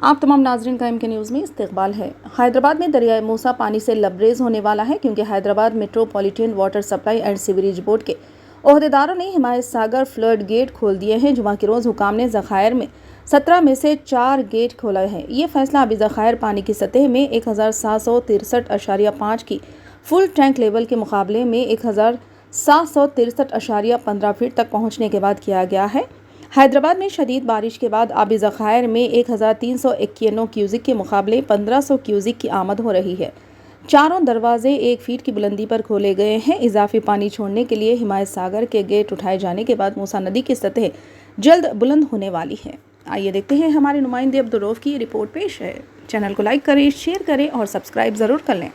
आप तमाम नाजरीन का MK न्यूज़ में इस्तकबाल है। हैदराबाद में दरियाए मूसा पानी से लबरेज होने वाला है क्योंकि Hyderabad metropolitan water supply and sewerage board के ओहदेदारों ने हिमायत सागर फ्लड गेट खोल दिए हैं। जुमा के रोज़ हुकाम ने ज़खायर में 17 में से 4 गेट खोला है। ये फैसला अभी ज़खायर पानी की सतह में 1763.5 की फुल टैंक लेवल के मुकाबले में 1763.15 फीट तक पहुँचने के बाद किया गया है। हैदराबाद में शदीद बारिश के बाद आबी ज़खायर में 1391 क्यूजिक के मुकाबले 1500 क्यूजिक की आमद हो रही है। चारों दरवाजे 1 फीट की बुलंदी पर खोले गए हैं। इजाफी पानी छोड़ने के लिए हिमायत सागर के गेट उठाए जाने के बाद मूसा नदी की सतह जल्द बुलंद होने वाली है। आइए देखते हैं हमारे नुमाइंदे अब्दुल रऊफ की रिपोर्ट पेश है। चैनल को लाइक करें, शेयर करें और सब्सक्राइब ज़रूर कर लें।